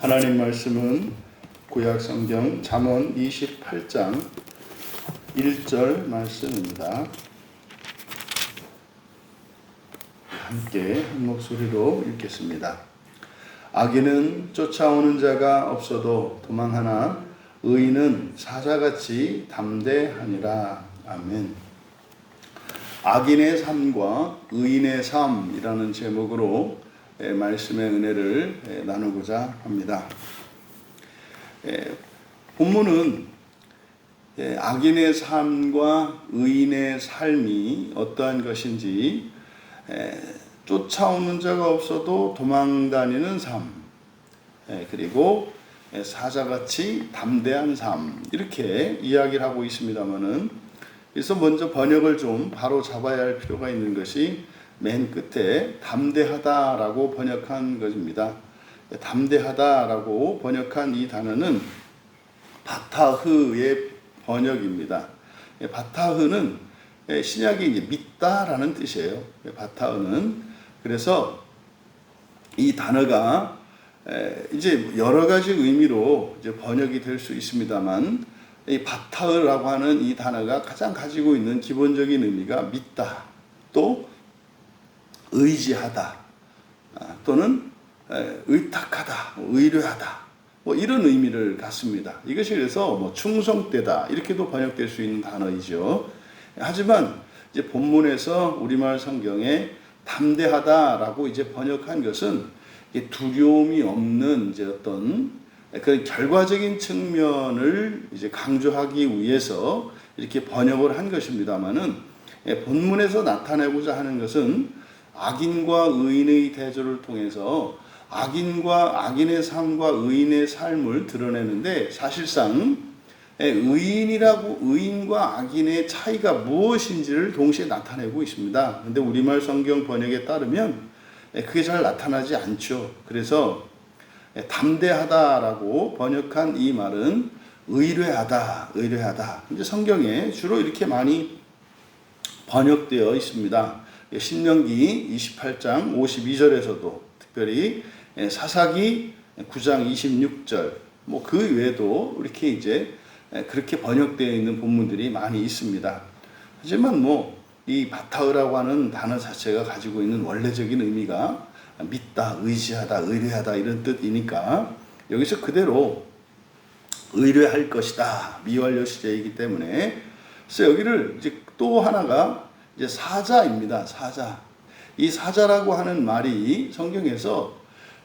하나님 말씀은 구약 성경 잠언 28장 1절 말씀입니다. 함께 한 목소리로 읽겠습니다. 악인은 쫓아오는 자가 없어도 도망하나 의인은 사자같이 담대하니라. 아멘. 악인의 삶과 의인의 삶이라는 제목으로 말씀의 은혜를 나누고자 합니다. 본문은 악인의 삶과 의인의 삶이 어떠한 것인지, 쫓아오는 자가 없어도 도망다니는 삶, 그리고 사자같이 담대한 삶, 이렇게 이야기를 하고 있습니다만은, 그래서 먼저 번역을 좀 바로 잡아야 할 필요가 있는 것이 맨 끝에 담대하다라고 번역한 것입니다. 담대하다라고 번역한 이 단어는 바타흐의 번역입니다. 바타흐는 신약이 이제 믿다라는 뜻이에요. 바타흐는. 그래서 이 단어가 이제 여러 가지 의미로 이제 번역이 될 수 있습니다만, 이 바타흐라고 하는 이 단어가 가장 가지고 있는 기본적인 의미가 믿다, 또 의지하다, 또는 의탁하다, 의뢰하다, 뭐 이런 의미를 갖습니다. 이것이 그래서 뭐 충성되다 이렇게도 번역될 수 있는 단어이죠. 하지만 이제 본문에서 우리말 성경에 담대하다라고 이제 번역한 것은 두려움이 없는 이제 어떤 그 결과적인 측면을 이제 강조하기 위해서 이렇게 번역을 한 것입니다만은, 본문에서 나타내고자 하는 것은 악인과 의인의 대조를 통해서 악인의 삶과 의인의 삶을 드러내는데, 사실상 의인과 악인의 차이가 무엇인지를 동시에 나타내고 있습니다. 그런데 우리말 성경 번역에 따르면 그게 잘 나타나지 않죠. 그래서 담대하다라고 번역한 이 말은 의뢰하다. 이제 성경에 주로 이렇게 많이 번역되어 있습니다. 신명기 28장 52절에서도, 특별히 사사기 9장 26절, 뭐 그 외에도 이렇게 이제 그렇게 번역되어 있는 본문들이 많이 있습니다. 하지만 뭐 이 바타흐라고 하는 단어 자체가 가지고 있는 원래적인 의미가 믿다, 의지하다, 의뢰하다 이런 뜻이니까 여기서 그대로 의뢰할 것이다, 미완료 시제이기 때문에, 그래서 여기를 이제 또 하나가 이제 사자입니다. 사자. 이 사자라고 하는 말이 성경에서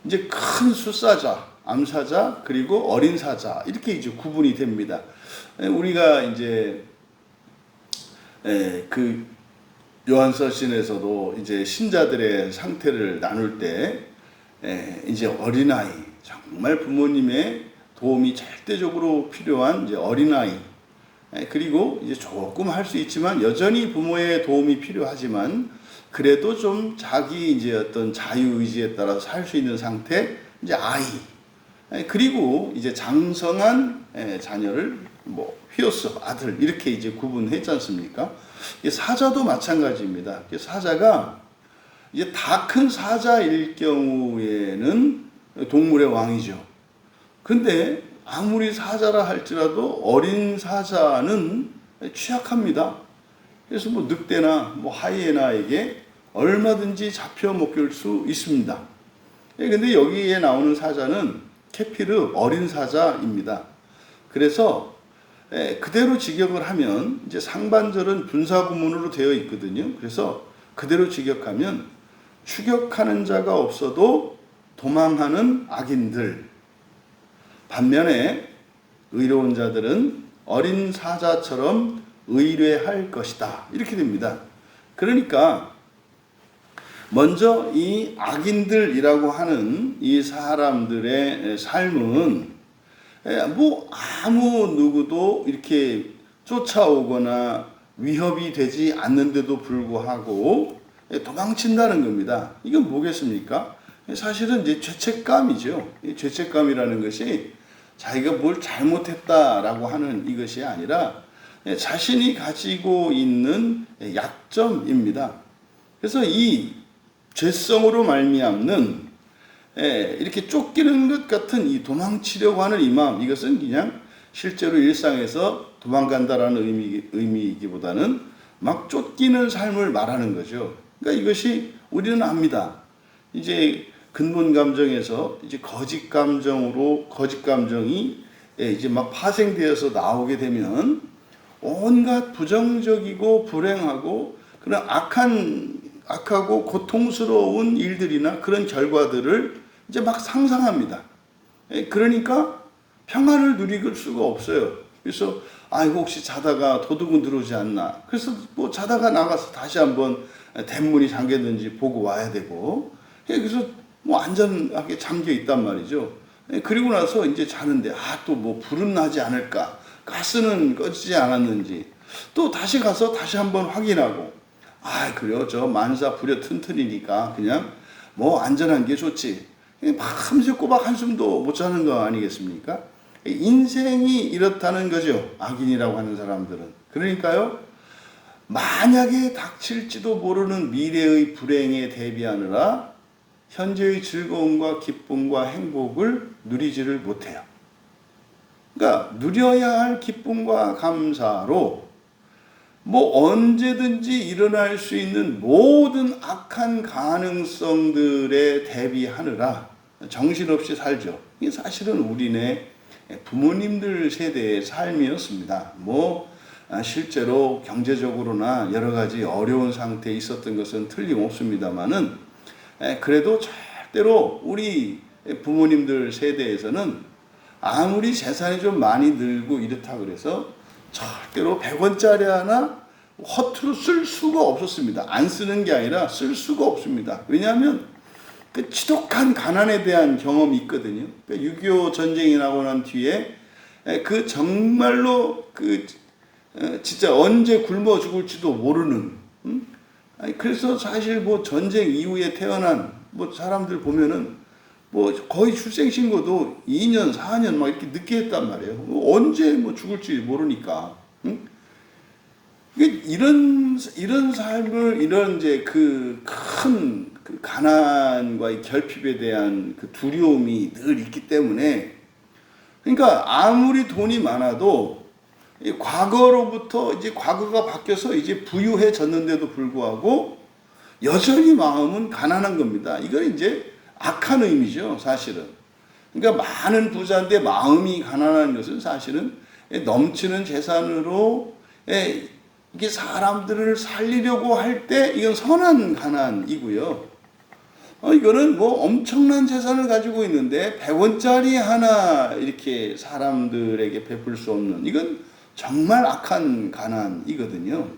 이제 큰 숫사자, 암사자, 그리고 어린 사자, 이렇게 이제 구분이 됩니다. 우리가 이제 그 요한서신에서도 이제 신자들의 상태를 나눌 때 이제 어린아이, 정말 부모님의 도움이 절대적으로 필요한 이제 어린아이, 그리고 이제 조금 할 수 있지만 여전히 부모의 도움이 필요하지만 그래도 좀 자기 이제 어떤 자유의지에 따라서 살 수 있는 상태, 이제 아이, 그리고 이제 장성한 자녀를 뭐 휘어스, 아들, 이렇게 이제 구분했지 않습니까? 사자도 마찬가지입니다. 사자가 이제 다 큰 사자일 경우에는 동물의 왕이죠. 근데 아무리 사자라 할지라도 어린 사자는 취약합니다. 그래서 뭐 늑대나 뭐 하이에나에게 얼마든지 잡혀 먹힐 수 있습니다. 근데 여기에 나오는 사자는 케피르, 어린 사자입니다. 그래서 그대로 직역을 하면 이제 상반절은 분사구문으로 되어 있거든요. 그래서 그대로 직역하면 추격하는 자가 없어도 도망하는 악인들, 반면에 의로운 자들은 어린 사자처럼 의뢰할 것이다, 이렇게 됩니다. 그러니까 먼저 이 악인들이라고 하는 이 사람들의 삶은 뭐 아무 누구도 이렇게 쫓아오거나 위협이 되지 않는데도 불구하고 도망친다는 겁니다. 이건 뭐겠습니까? 사실은 이제 죄책감이죠. 이 죄책감이라는 것이 자기가 뭘 잘못했다라고 하는 이것이 아니라 자신이 가지고 있는 약점입니다. 그래서 이 죄성으로 말미암는 이렇게 쫓기는 것 같은 이 도망치려고 하는 이 마음, 이것은 그냥 실제로 일상에서 도망간다라는 의미이기보다는 막 쫓기는 삶을 말하는 거죠. 그러니까 이것이 우리는 압니다. 이제 근본 감정에서 이제 거짓 감정이 이제 막 파생되어서 나오게 되면 온갖 부정적이고 불행하고 그런 악하고 고통스러운 일들이나 그런 결과들을 이제 막 상상합니다. 그러니까 평안을 누릴 수가 없어요. 그래서 이거 혹시 자다가 도둑은 들어오지 않나. 그래서 뭐 자다가 나가서 다시 한번 대문이 잠겼는지 보고 와야 되고, 그래서 뭐 안전하게 잠겨 있단 말이죠. 그리고 나서 이제 자는데 또 뭐 불은 나지 않을까, 가스는 꺼지지 않았는지 또 다시 가서 다시 한번 확인하고, 그래요, 저 만사 불여 튼튼이니까 그냥 뭐 안전한 게 좋지. 밤새 꼬박 한숨도 못 자는 거 아니겠습니까? 인생이 이렇다는 거죠, 악인이라고 하는 사람들은. 그러니까요, 만약에 닥칠지도 모르는 미래의 불행에 대비하느라 현재의 즐거움과 기쁨과 행복을 누리지를 못해요. 그러니까 누려야 할 기쁨과 감사로 뭐 언제든지 일어날 수 있는 모든 악한 가능성들에 대비하느라 정신없이 살죠. 이게 사실은 우리네 부모님들 세대의 삶이었습니다. 실제로 경제적으로나 여러 가지 어려운 상태에 있었던 것은 틀림없습니다만은, 그래도 절대로 우리 부모님들 세대에서는 아무리 재산이 좀 많이 늘고 이렇다 그래서 절대로 100원짜리 하나 허투루 쓸 수가 없었습니다. 안 쓰는 게 아니라 쓸 수가 없습니다. 왜냐하면 그 지독한 가난에 대한 경험이 있거든요. 6.25 전쟁이 나고 난 뒤에 그 정말로 진짜 언제 굶어 죽을지도 모르는, 그래서 사실 뭐 전쟁 이후에 태어난 뭐 사람들 보면은 뭐 거의 출생신고도 2년, 4년 막 이렇게 늦게 했단 말이에요. 언제 뭐 죽을지 모르니까. 이런 삶을, 이런 이제 큰 가난과의 결핍에 대한 그 두려움이 늘 있기 때문에, 그러니까 아무리 돈이 많아도 과거로부터 이제 과거가 바뀌어서 이제 부유해졌는데도 불구하고 여전히 마음은 가난한 겁니다. 이건 이제 악한 의미죠, 사실은. 그러니까 많은 부자인데 마음이 가난한 것은 사실은 넘치는 재산으로 이게 사람들을 살리려고 할 때 이건 선한 가난이고요. 이거는 뭐 엄청난 재산을 가지고 있는데 100원짜리 하나 이렇게 사람들에게 베풀 수 없는, 이건 정말 악한 가난이거든요.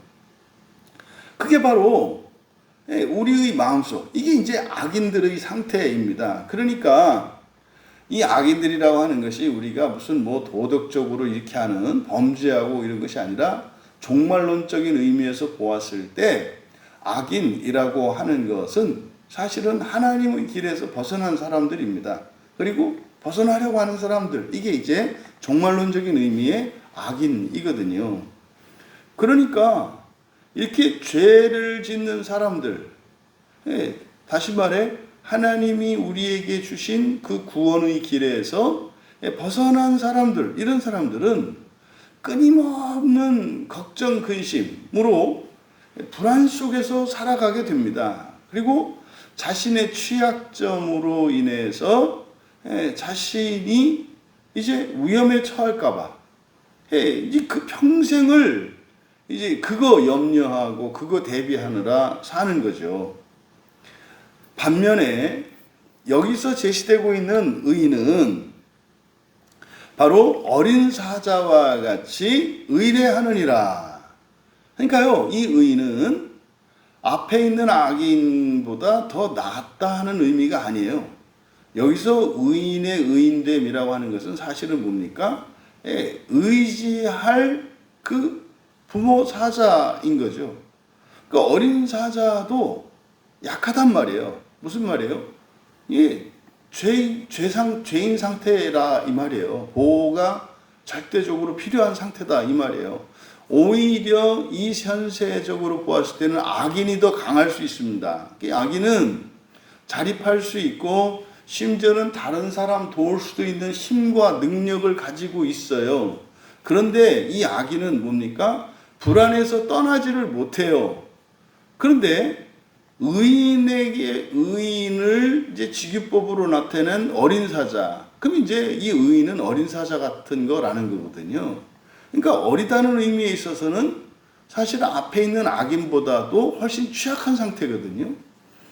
그게 바로 우리의 마음속, 이게 이제 악인들의 상태입니다. 그러니까 이 악인들이라고 하는 것이 우리가 무슨 뭐 도덕적으로 이렇게 하는 범죄하고 이런 것이 아니라 종말론적인 의미에서 보았을 때 악인이라고 하는 것은 사실은 하나님의 길에서 벗어난 사람들입니다. 그리고 벗어나려고 하는 사람들, 이게 이제 종말론적인 의미의 악인이거든요. 그러니까 이렇게 죄를 짓는 사람들, 다시 말해 하나님이 우리에게 주신 그 구원의 길에서 벗어난 사람들, 이런 사람들은 끊임없는 걱정, 근심으로 불안 속에서 살아가게 됩니다. 그리고 자신의 취약점으로 인해서 자신이 이제 위험에 처할까봐 이제 그 평생을 이제 그거 염려하고 그거 대비하느라 사는 거죠. 반면에 여기서 제시되고 있는 의인은 바로 어린 사자와 같이 의뢰하느니라. 그러니까요, 이 의인은 앞에 있는 악인보다 더 낫다 하는 의미가 아니에요. 여기서 의인의 의인됨이라고 하는 것은 사실은 뭡니까? 의지할 그 부모 사자인 거죠. 그 어린 사자도 약하단 말이에요. 무슨 말이에요? 죄인 상태라 이 말이에요. 보호가 절대적으로 필요한 상태다 이 말이에요. 오히려 이 현세적으로 보았을 때는 악인이 더 강할 수 있습니다. 악인은 자립할 수 있고 심지어는 다른 사람 도울 수도 있는 힘과 능력을 가지고 있어요. 그런데 이 악인은 뭡니까? 불안해서 떠나지를 못해요. 그런데 의인을 이제 직유법으로 나타낸 어린 사자. 그럼 이제 이 의인은 어린 사자 같은 거라는 거거든요. 그러니까 어리다는 의미에 있어서는 사실 앞에 있는 악인보다도 훨씬 취약한 상태거든요.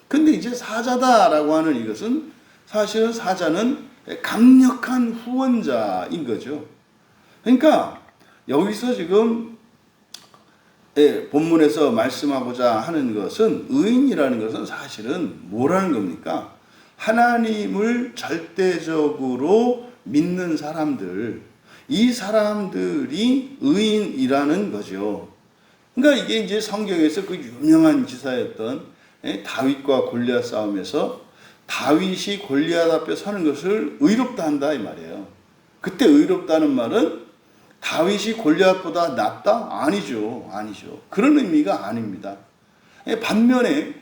근데 이제 사자다라고 하는 이것은 사실은 사자는 강력한 후원자인 거죠. 그러니까 여기서 지금 본문에서 말씀하고자 하는 것은 의인이라는 것은 사실은 뭐라는 겁니까? 하나님을 절대적으로 믿는 사람들, 이 사람들이 의인이라는 거죠. 그러니까 이게 이제 성경에서 그 유명한 기사였던 다윗과 골리앗 싸움에서 다윗이 골리앗 앞에 서는 것을 의롭다 한다 이 말이에요. 그때 의롭다는 말은 다윗이 골리앗보다 낫다? 아니죠. 그런 의미가 아닙니다. 반면에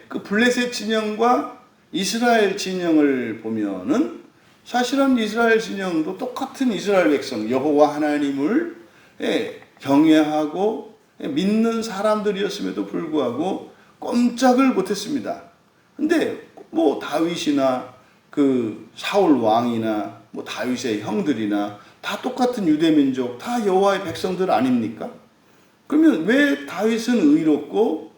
그 블레셋 진영과 이스라엘 진영을 보면은 사실은 이스라엘 진영도 똑같은 이스라엘 백성 여호와 하나님을 경외하고 믿는 사람들이었음에도 불구하고 꼼짝을 못했습니다. 근데 뭐 다윗이나 그 사울 왕이나 뭐 다윗의 형들이나 다 똑같은 유대 민족, 다 여호와의 백성들 아닙니까? 그러면 왜 다윗은 의롭고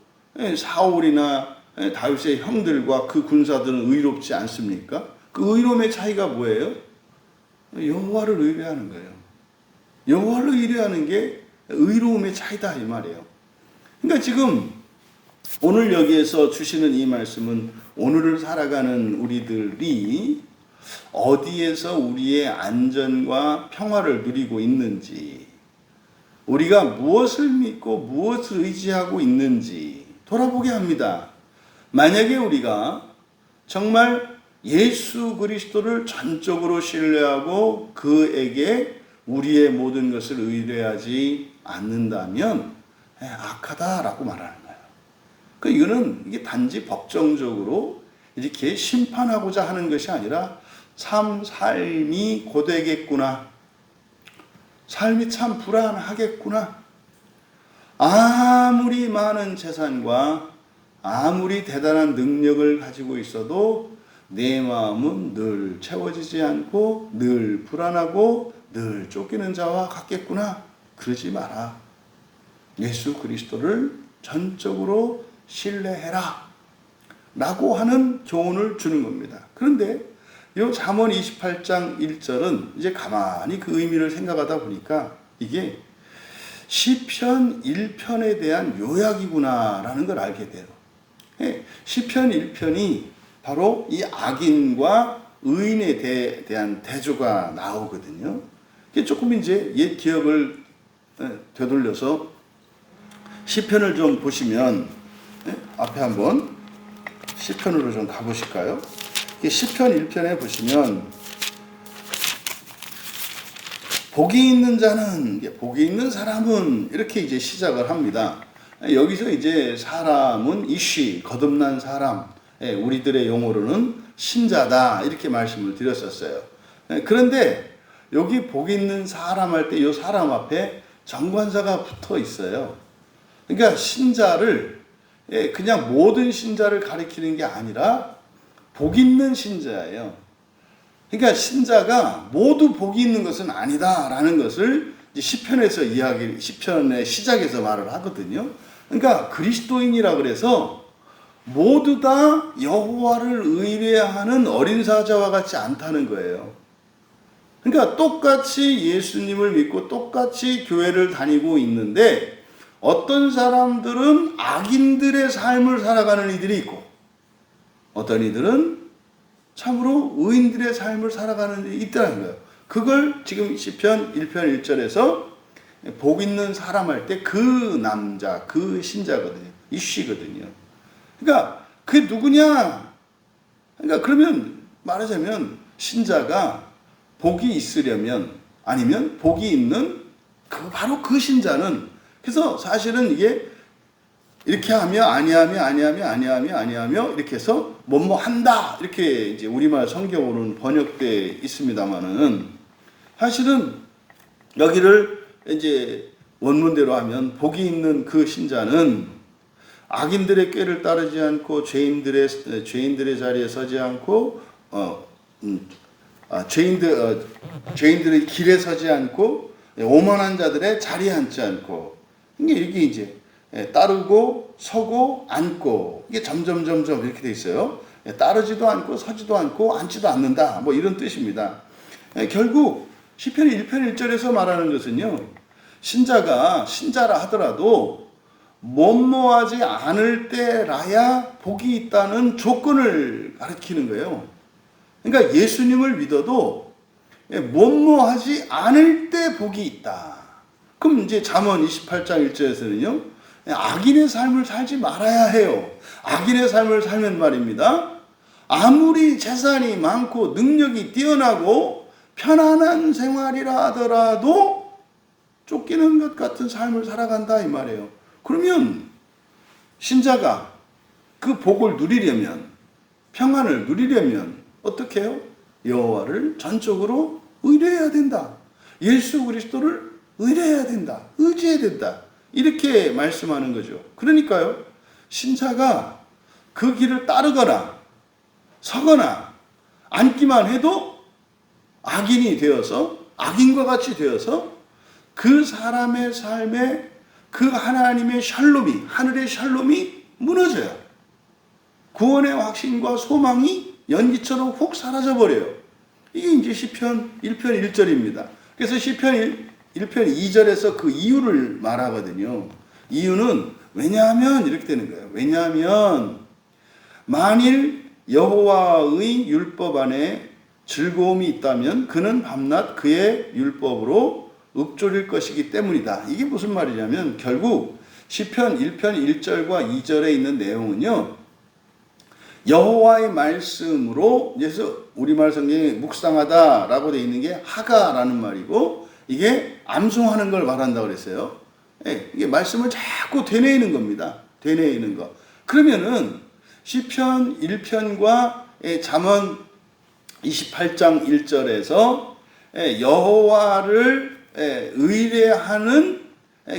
사울이나 다윗의 형들과 그 군사들은 의롭지 않습니까? 그 의로움의 차이가 뭐예요? 여호와를 의뢰하는 거예요. 여호와를 의뢰하는 게 의로움의 차이다 이 말이에요. 그러니까 지금 오늘 여기에서 주시는 이 말씀은 오늘을 살아가는 우리들이 어디에서 우리의 안전과 평화를 누리고 있는지, 우리가 무엇을 믿고 무엇을 의지하고 있는지 돌아보게 합니다. 만약에 우리가 정말 예수 그리스도를 전적으로 신뢰하고 그에게 우리의 모든 것을 의뢰하지 않는다면 악하다라고 말하는 거예요. 이거는 이게 단지 법정적으로 이렇게 심판하고자 하는 것이 아니라 참 삶이 고되겠구나. 삶이 참 불안하겠구나. 아무리 많은 재산과 아무리 대단한 능력을 가지고 있어도 내 마음은 늘 채워지지 않고 늘 불안하고 늘 쫓기는 자와 같겠구나. 그러지 마라. 예수 그리스도를 전적으로 신뢰해라. 라고 하는 교훈을 주는 겁니다. 그런데 이 잠언 28장 1절은 이제 가만히 그 의미를 생각하다 보니까 이게 시편 1편에 대한 요약이구나라는 걸 알게 돼요. 시편 1편이 바로 이 악인과 의인에 대한 대조가 나오거든요. 조금 이제 옛 기억을 되돌려서 시편을 좀 보시면 앞에 한번 시편으로 좀 가보실까요? 시편 1편에 보시면 복이 있는 자는, 복이 있는 사람은 이렇게 이제 시작을 합니다. 여기서 이제 사람은 이쉬, 거듭난 사람, 우리들의 용어로는 신자다 이렇게 말씀을 드렸었어요. 그런데 여기 복 있는 사람 할 때 이 사람 앞에 정관사가 붙어 있어요. 그러니까 신자를 그냥 모든 신자를 가리키는 게 아니라 복 있는 신자예요. 그러니까 신자가 모두 복이 있는 것은 아니다라는 것을 시편에서 시편의 시작에서 말을 하거든요. 그러니까 그리스도인이라 그래서 모두 다 여호와를 의뢰하는 어린 사자와 같지 않다는 거예요. 그러니까 똑같이 예수님을 믿고 똑같이 교회를 다니고 있는데 어떤 사람들은 악인들의 삶을 살아가는 이들이 있고 어떤 이들은 참으로 의인들의 삶을 살아가는 일이 있다는 거예요. 그걸 지금 시편 1편 1절에서 복 있는 사람 할 때 그 남자, 그 신자거든요. 이쉬거든요. 그러니까 그게 누구냐? 그러니까 그러면 말하자면 신자가 복이 있으려면 아니면 복이 있는 바로 그 신자는 그래서 사실은 이게 이렇게 하며 아니하며 이렇게 해서 뭐뭐 한다 이렇게 이제 우리말 성경으로는 번역돼 있습니다만은 사실은 여기를 이제 원문대로 하면 복이 있는 그 신자는 악인들의 꾀를 따르지 않고 죄인들의 자리에 서지 않고 죄인들의 길에 서지 않고 오만한 자들의 자리에 앉지 않고 이게 이제 따르고 서고 앉고 이게 점점 이렇게 돼 있어요. 따르지도 않고 서지도 않고 앉지도 않는다. 뭐 이런 뜻입니다. 결국 시편 1편 1절에서 말하는 것은요. 신자라 하더라도 뭐뭐하지 않을 때라야 복이 있다는 조건을 가리키는 거예요. 그러니까 예수님을 믿어도 뭐뭐하지 않을 때 복이 있다. 그럼 이제 잠언 28장 1절에서는요. 악인의 삶을 살지 말아야 해요. 악인의 삶을 살면 말입니다. 아무리 재산이 많고 능력이 뛰어나고 편안한 생활이라 하더라도 쫓기는 것 같은 삶을 살아간다 이 말이에요. 그러면 신자가 그 복을 누리려면 평안을 누리려면 어떻게 해요? 여호와를 전적으로 의뢰해야 된다. 예수 그리스도를 의뢰해야 된다. 의지해야 된다. 이렇게 말씀하는 거죠. 그러니까요. 신자가 그 길을 따르거나 서거나 앉기만 해도 악인이 되어서 악인과 같이 되어서 그 사람의 삶에 그 하나님의 샬롬이 하늘의 샬롬이 무너져요. 구원의 확신과 소망이 연기처럼 훅 사라져버려요. 이게 이제 시편 1편 1절입니다. 그래서 시편 1편 2절에서 그 이유를 말하거든요. 이유는 왜냐하면 이렇게 되는 거예요. 왜냐하면 만일 여호와의 율법 안에 즐거움이 있다면 그는 밤낮 그의 율법으로 읊조릴 것이기 때문이다. 이게 무슨 말이냐면 결국 시편 1편 1절과 2절에 있는 내용은요. 여호와의 말씀으로 그래서 우리말 성경에 묵상하다라고 되어 있는 게 하가라는 말이고 이게 암송하는 걸 말한다고 그랬어요. 이게 말씀을 자꾸 되뇌이는 겁니다. 되뇌이는 거. 그러면은 시편 1편과 잠언 28장 1절에서 여호와를 의뢰하는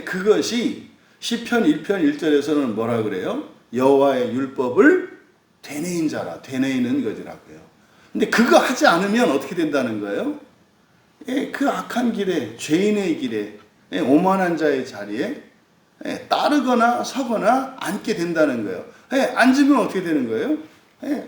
그것이 시편 1편 1절에서는 뭐라 그래요? 여호와의 율법을 되뇌인 자라, 되뇌이는 것이라고요. 근데 그거 하지 않으면 어떻게 된다는 거예요? 그 악한 길에, 죄인의 길에, 오만한 자의 자리에 따르거나 서거나 앉게 된다는 거예요. 앉으면 어떻게 되는 거예요?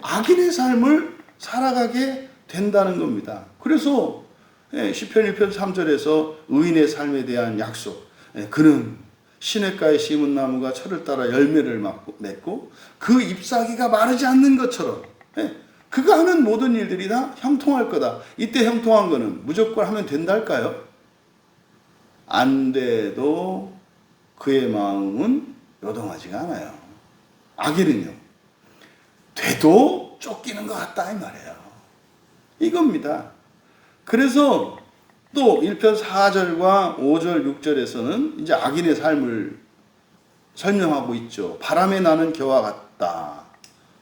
악인의 삶을 살아가게 된다는 겁니다. 그래서 시편 1편 3절에서 의인의 삶에 대한 약속, 그는 시냇가에 심은 나무가 철을 따라 열매를 맺고 그 잎사귀가 마르지 않는 것처럼 그가 하는 모든 일들이 다 형통할 거다. 이때 형통한 거는 무조건 하면 된다 할까요? 안 돼도 그의 마음은 요동하지가 않아요. 악인은요. 돼도 쫓기는 것 같다 이 말이에요. 이겁니다. 그래서 또 1편 4절과 5절 6절에서는 이제 악인의 삶을 설명하고 있죠. 바람에 나는 겨와 같다.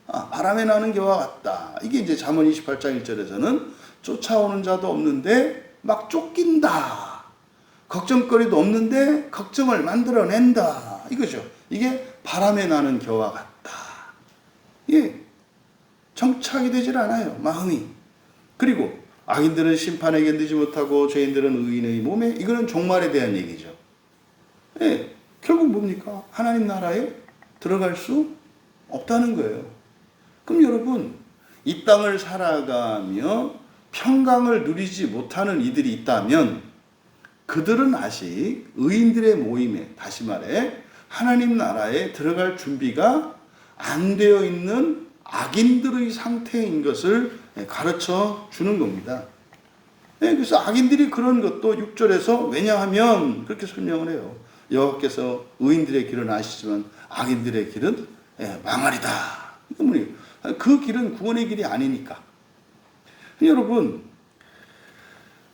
바람에 나는 겨와 같다. 이게 이제 잠언 28장 1절에서는 쫓아오는 자도 없는데 막 쫓긴다. 걱정거리도 없는데 걱정을 만들어낸다. 이거죠. 이게 바람에 나는 겨와 같다. 예, 정착이 되질 않아요. 마음이. 그리고 악인들은 심판에 견디지 못하고 죄인들은 의인의 몸에 이거는 종말에 대한 얘기죠. 예, 결국 뭡니까? 하나님 나라에 들어갈 수 없다는 거예요. 그럼 여러분 이 땅을 살아가며 평강을 누리지 못하는 이들이 있다면 그들은 아직 의인들의 모임에 다시 말해 하나님 나라에 들어갈 준비가 안 되어 있는 악인들의 상태인 것을 가르쳐 주는 겁니다. 그래서 악인들이 그런 것도 6절에서 왜냐하면 그렇게 설명을 해요. 여호와께서 의인들의 길은 아시지만 악인들의 길은 망하리다. 그 길은 구원의 길이 아니니까. 여러분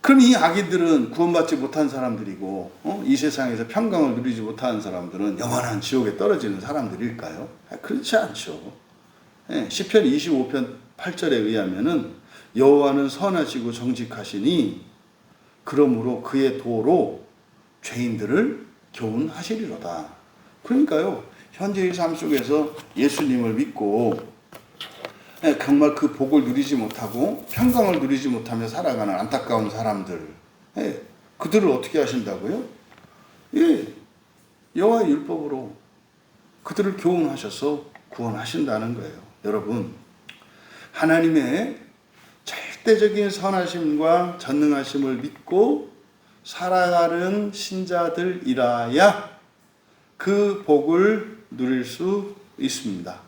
그럼 이 악인들은 구원받지 못한 사람들이고 이 세상에서 평강을 누리지 못하는 사람들은 영원한 지옥에 떨어지는 사람들일까요? 그렇지 않죠. 시편 25편 8절에 의하면은 여호와는 선하시고 정직하시니 그러므로 그의 도로 죄인들을 교훈하시리로다. 그러니까요, 현재의 삶 속에서 예수님을 믿고 정말 그 복을 누리지 못하고 평강을 누리지 못하며 살아가는 안타까운 사람들, 그들을 어떻게 하신다고요? 여호와의 율법으로 그들을 교훈하셔서 구원하신다는 거예요. 여러분, 하나님의 절대적인 선하심과 전능하심을 믿고 살아가는 신자들이라야 그 복을 누릴 수 있습니다.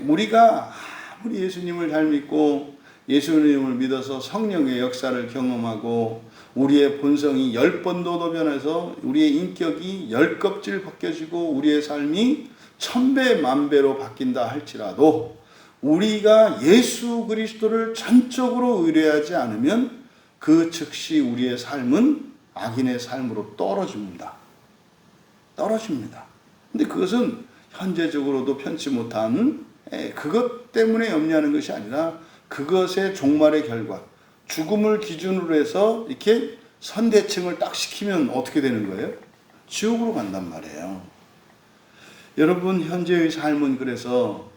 우리가 아무리 예수님을 잘 믿고 예수님을 믿어서 성령의 역사를 경험하고 우리의 본성이 10번도 변해서 우리의 인격이 10껍질 벗겨지고 우리의 삶이 1000배 만배로 바뀐다 할지라도 우리가 예수 그리스도를 전적으로 의뢰하지 않으면 그 즉시 우리의 삶은 악인의 삶으로 떨어집니다. 근데 그것은 현재적으로도 편치 못한 그것 때문에 염려하는 것이 아니라 그것의 종말의 결과, 죽음을 기준으로 해서 이렇게 선대칭을 딱 시키면 어떻게 되는 거예요? 지옥으로 간단 말이에요. 여러분, 현재의 삶은 그래서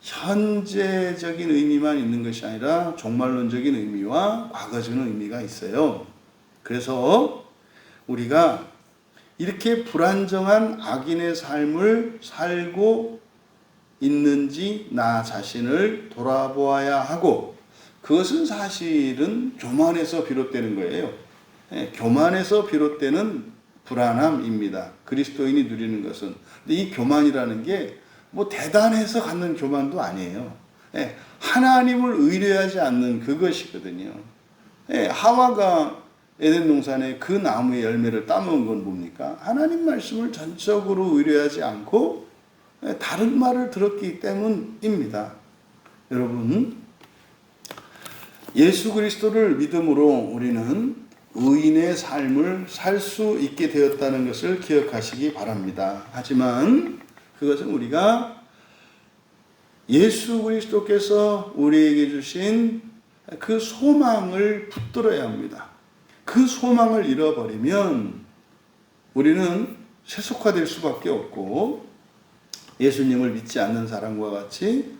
현재적인 의미만 있는 것이 아니라 종말론적인 의미와 과거적인 의미가 있어요. 그래서 우리가 이렇게 불안정한 악인의 삶을 살고 있는지 나 자신을 돌아보아야 하고, 그것은 사실은 교만에서 비롯되는 거예요. 교만에서 비롯되는 불안함입니다. 그리스도인이 누리는 것은. 근데 이 교만이라는 게 뭐 대단해서 갖는 교만도 아니에요. 하나님을 의뢰하지 않는 그것이거든요. 하와가 에덴 동산에 그 나무의 열매를 따먹은 건 뭡니까? 하나님 말씀을 전적으로 의뢰하지 않고 다른 말을 들었기 때문입니다. 여러분, 예수 그리스도를 믿음으로 우리는 의인의 삶을 살 수 있게 되었다는 것을 기억하시기 바랍니다. 하지만 그것은 우리가 예수 그리스도께서 우리에게 주신 그 소망을 붙들어야 합니다. 그 소망을 잃어버리면 우리는 세속화될 수밖에 없고 예수님을 믿지 않는 사람과 같이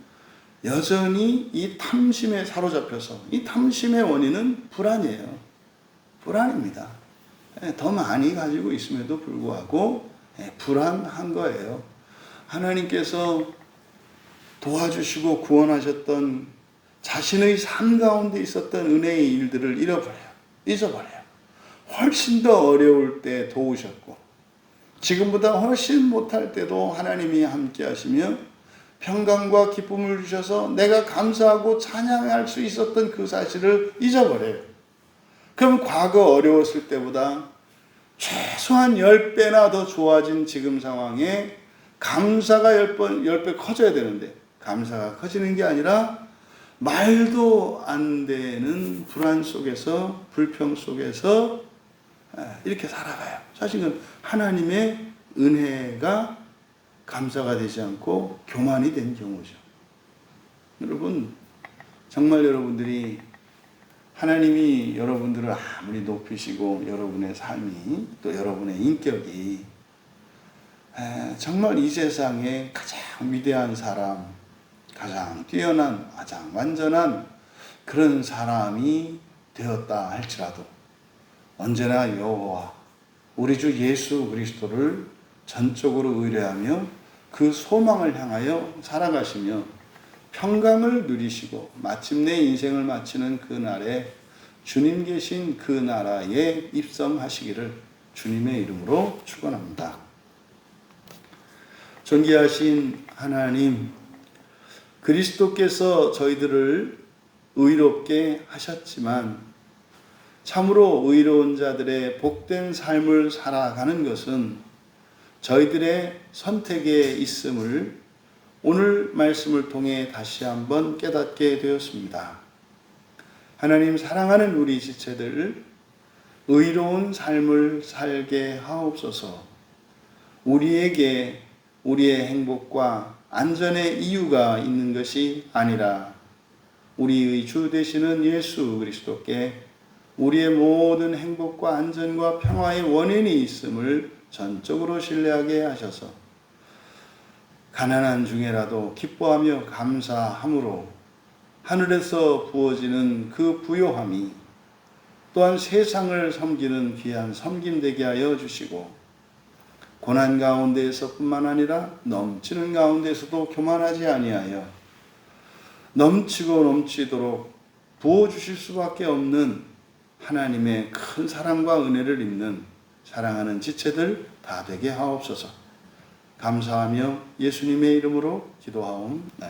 여전히 이 탐심에 사로잡혀서, 이 탐심의 원인은 불안이에요. 불안입니다. 더 많이 가지고 있음에도 불구하고 불안한 거예요. 하나님께서 도와주시고 구원하셨던 자신의 삶 가운데 있었던 은혜의 일들을 잊어버려요. 훨씬 더 어려울 때 도우셨고 지금보다 훨씬 못할 때도 하나님이 함께 하시며 평강과 기쁨을 주셔서 내가 감사하고 찬양할 수 있었던 그 사실을 잊어버려요. 그럼 과거 어려웠을 때보다 최소한 10배나 더 좋아진 지금 상황에 감사가 10배 커져야 되는데 감사가 커지는 게 아니라 말도 안 되는 불안 속에서, 불평 속에서 이렇게 살아가요. 사실은 하나님의 은혜가 감사가 되지 않고 교만이 된 경우죠. 여러분, 정말 여러분들이 하나님이 여러분들을 아무리 높이시고 여러분의 삶이 또 여러분의 인격이 정말 이 세상에 가장 위대한 사람, 가장 뛰어난, 가장 완전한 그런 사람이 되었다 할지라도 언제나 여호와 우리 주 예수 그리스도를 전적으로 의뢰하며 그 소망을 향하여 살아가시며 평강을 누리시고 마침내 인생을 마치는 그 날에 주님 계신 그 나라에 입성하시기를 주님의 이름으로 축원합니다. 존귀하신 하나님, 그리스도께서 저희들을 의롭게 하셨지만 참으로 의로운 자들의 복된 삶을 살아가는 것은 저희들의 선택에 있음을 오늘 말씀을 통해 다시 한번 깨닫게 되었습니다. 하나님 사랑하는 우리 지체들 의로운 삶을 살게 하옵소서. 우리에게 우리의 행복과 안전의 이유가 있는 것이 아니라 우리의 주 되시는 예수 그리스도께 우리의 모든 행복과 안전과 평화의 원인이 있음을 전적으로 신뢰하게 하셔서 가난한 중에라도 기뻐하며 감사함으로 하늘에서 부어지는 그 부요함이 또한 세상을 섬기는 귀한 섬김 되게 하여 주시고 고난 가운데에서뿐만 아니라 넘치는 가운데에서도 교만하지 아니하여 넘치고 넘치도록 부어주실 수밖에 없는 하나님의 큰 사랑과 은혜를 입는 사랑하는 지체들 다 되게 하옵소서. 감사하며 예수님의 이름으로 기도하옵나이다.